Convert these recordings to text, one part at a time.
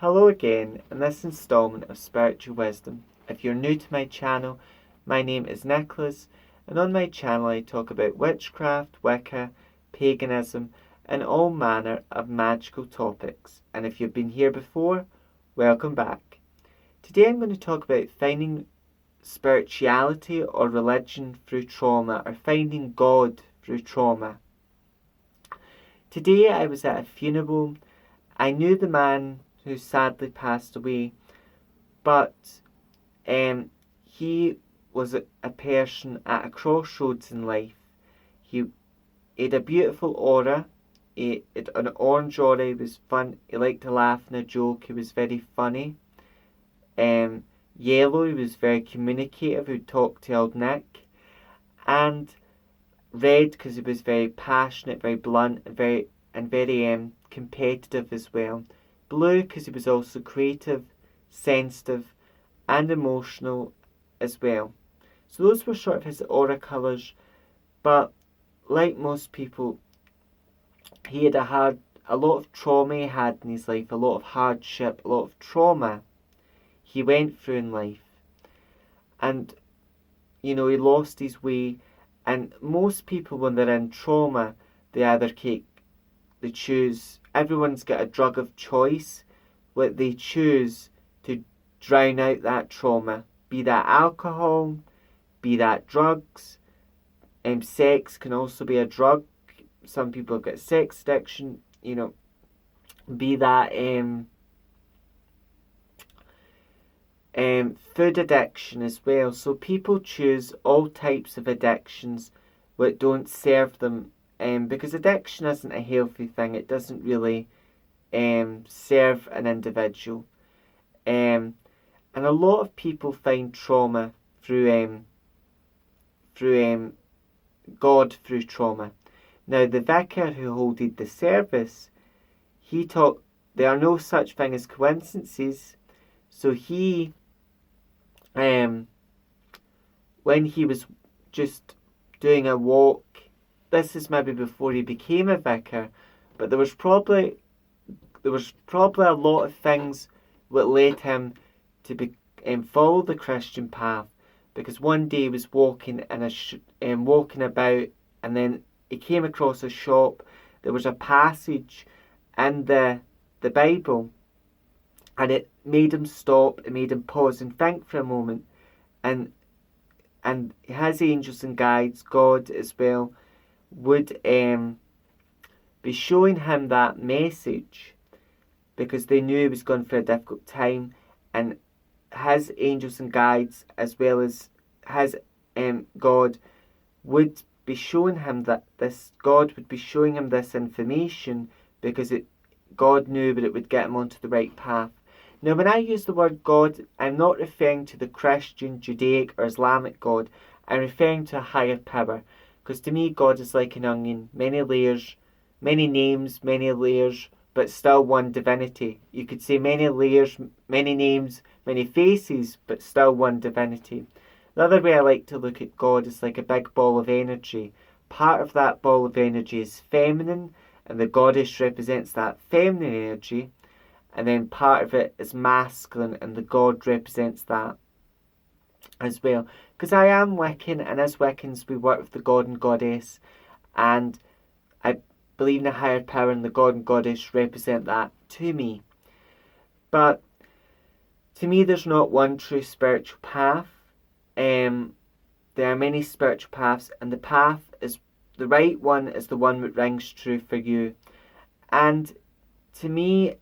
Hello again in this installment of Spiritual Wisdom. If you're new to my channel, my name is Nicholas, and on my channel I talk about witchcraft, Wicca, paganism, and all manner of magical topics. And if you've been here before, welcome back. Today I'm going to talk about finding spirituality or religion through trauma, or finding God through trauma. Today I was at a funeral. I knew the man who sadly passed away, but he was a person at a crossroads in life. He had a beautiful aura. He had an orange aura. He was fun. He liked to laugh and a joke. He was very funny. Yellow, he was very communicative. He would talk to old Nick. And red, because he was very passionate, very blunt, and very competitive as well. Blue, because he was also creative, sensitive, and emotional as well. So those were sort of his aura colours. But like most people, he had a lot of trauma he had in his life, a lot of hardship, a lot of trauma he went through in life. And, he lost his way. And most people, when they're in trauma, they choose, everyone's got a drug of choice, what they choose to drown out that trauma, be that alcohol, be that drugs, sex can also be a drug. Some people have got sex addiction, be that food addiction as well. So people choose all types of addictions that don't serve them, because addiction isn't a healthy thing. It doesn't really serve an individual. And a lot of people find trauma through God through trauma. Now the vicar who holded the service, he taught there are no such thing as coincidences. So he, when he was just doing a walk, this is maybe before he became a vicar, but there was probably a lot of things that led him to follow the Christian path. Because one day he was walking walking about, and then he came across a shop. There was a passage in the Bible, and it made him stop. It made him pause and think for a moment, and his angels and guides, God as well, would be showing him that message, because they knew he was going through a difficult time, and his angels and guides, as well as his God, would be showing him God would be showing him this information, because God knew that it would get him onto the right path. Now, when I use the word God, I'm not referring to the Christian, Judaic, or Islamic God. I'm referring to a higher power. Because to me, God is like an onion, many layers, many names, many layers, but still one divinity. You could say many layers, many names, many faces, but still one divinity. The other way I like to look at God is like a big ball of energy. Part of that ball of energy is feminine, and the goddess represents that feminine energy. And then part of it is masculine, and the god represents that as well. Because I am Wiccan, and as Wiccans we work with the god and goddess, and I believe in a higher power, and the god and goddess represent that to me. But to me, there's not one true spiritual path. There are many spiritual paths, and the right one is the one that rings true for you. And to me,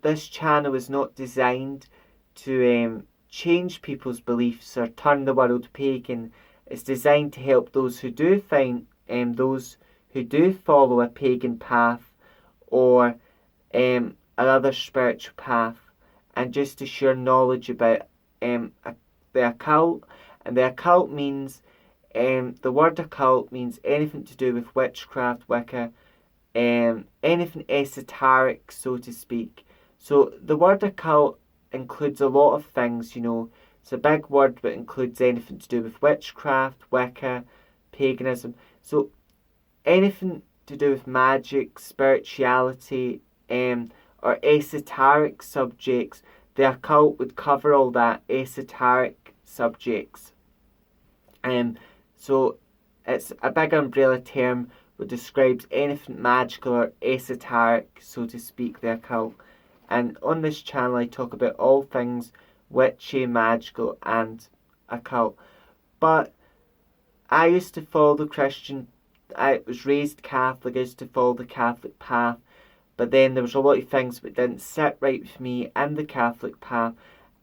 this channel is not designed to change people's beliefs or turn the world pagan. It's designed to help those who do follow a pagan path or another spiritual path, and just to share knowledge about the occult. And the occult means, the word occult means anything to do with witchcraft, Wicca, anything esoteric, so to speak. So the word occult includes a lot of things, It's a big word, but includes anything to do with witchcraft, Wicca, paganism. So anything to do with magic, spirituality, or esoteric subjects, the occult would cover all that esoteric subjects. So it's a big umbrella term which describes anything magical or esoteric, so to speak, the occult. And on this channel I talk about all things witchy, magical and occult. But I used to follow the Christian, I was raised Catholic, I used to follow the Catholic path, but then there was a lot of things that didn't sit right with me in the Catholic path,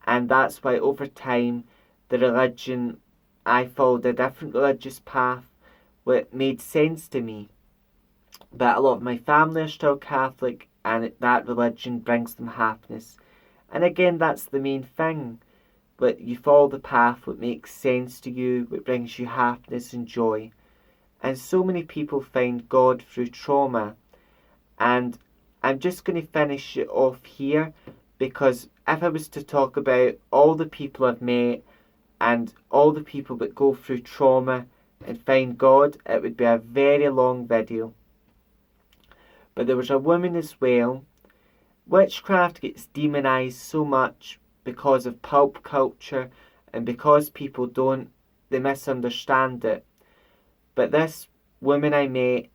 and that's why over time the religion, I followed a different religious path what made sense to me. But a lot of my family are still Catholic, and that religion brings them happiness. And again, that's the main thing. But you follow the path what makes sense to you, what brings you happiness and joy. And so many people find God through trauma. And I'm just going to finish it off here, because if I was to talk about all the people I've met and all the people that go through trauma and find God, it would be a very long video. But there was a woman as well. Witchcraft gets demonized so much because of pulp culture and because people they misunderstand it. But this woman I met,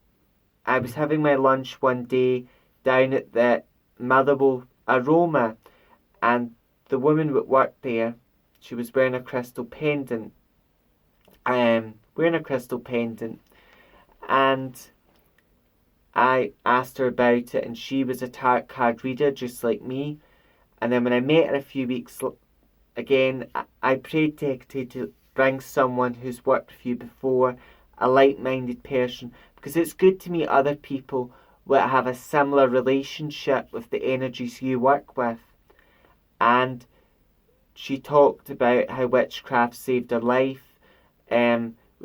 I was having my lunch one day down at the Motherwell Aroma, and the woman that worked there, she was wearing a crystal pendant. And I asked her about it, and she was a tarot card reader just like me. And then when I met her a few weeks again, I prayed to Hecate to bring someone who's worked with you before, a like-minded person, because it's good to meet other people that have a similar relationship with the energies you work with. And she talked about how witchcraft saved her life.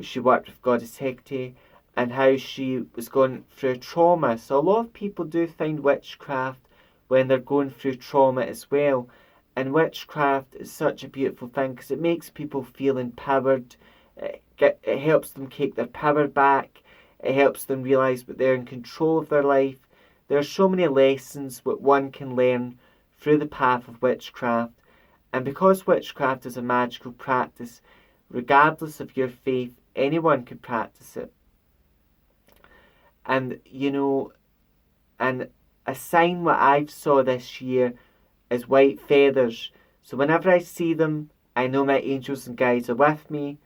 She worked with Goddess Hecate, and how she was going through trauma. So a lot of people do find witchcraft when they're going through trauma as well. And witchcraft is such a beautiful thing because it makes people feel empowered. It helps them take their power back. It helps them realise that they're in control of their life. There are so many lessons that one can learn through the path of witchcraft. And because witchcraft is a magical practice, regardless of your faith, anyone can practice it. And, and a sign what I've saw this year is white feathers. So whenever I see them, I know my angels and guides are with me.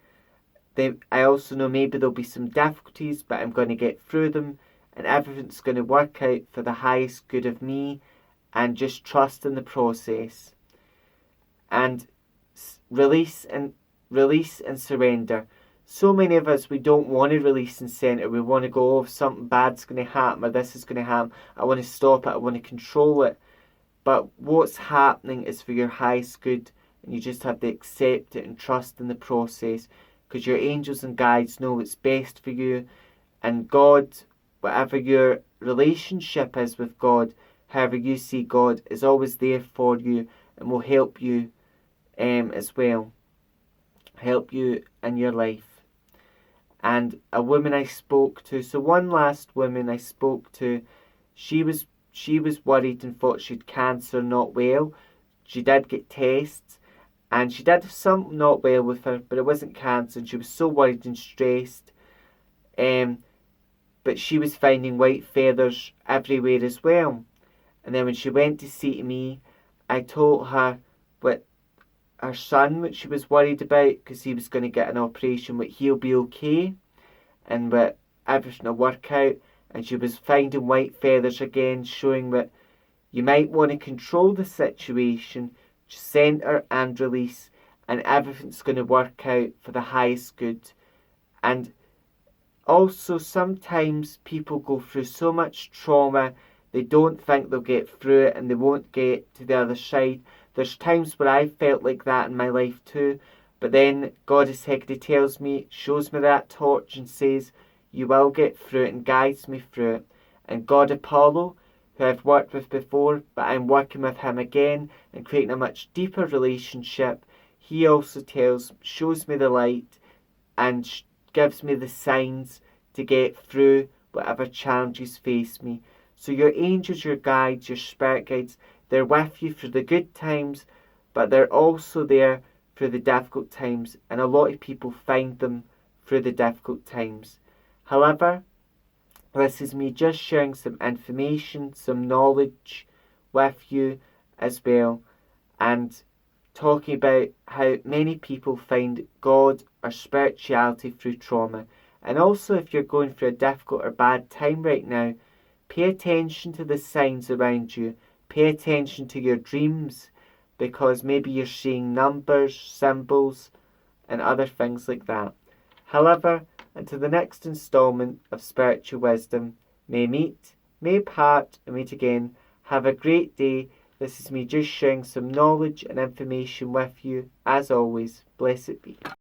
I also know maybe there'll be some difficulties, but I'm going to get through them, and everything's going to work out for the highest good of me, and just trust in the process. And release and surrender. So many of us, we don't want to release and surrender. We want to go, oh, something bad's going to happen, or this is going to happen. I want to stop it. I want to control it. But what's happening is for your highest good, and you just have to accept it and trust in the process, because your angels and guides know what's best for you. And God, whatever your relationship is with God, however you see God, is always there for you and will help you as well. Help you in your life. And a woman I spoke to, so one last woman I spoke to, she was worried and thought she had cancer, not well. She did get tests, and she did have something not well with her, but it wasn't cancer, and she was so worried and stressed. But she was finding white feathers everywhere as well. And then when she went to see me, I told her what her son, which she was worried about, because he was going to get an operation, but he'll be okay, and that everything will work out. And she was finding white feathers again, showing that you might want to control the situation, centre and release, and everything's going to work out for the highest good. And also, sometimes people go through so much trauma, they don't think they'll get through it and they won't get to the other side. There's times where I felt like that in my life too, but then Goddess Hecate tells me, shows me that torch and says, you will get through it, and guides me through it. And God Apollo, who I've worked with before, but I'm working with him again and creating a much deeper relationship, he also shows me the light and gives me the signs to get through whatever challenges face me. So your angels, your guides, your spirit guides, they're with you for the good times, but they're also there for the difficult times, and a lot of people find them through the difficult times. However, this is me just sharing some information, some knowledge with you as well, and talking about how many people find God or spirituality through trauma. And also, if you're going through a difficult or bad time right now, pay attention to the signs around you. Pay attention to your dreams, because maybe you're seeing numbers, symbols, and other things like that. However, until the next installment of Spiritual Wisdom, may meet, may part, and meet again. Have a great day. This is me just sharing some knowledge and information with you. As always, blessed be.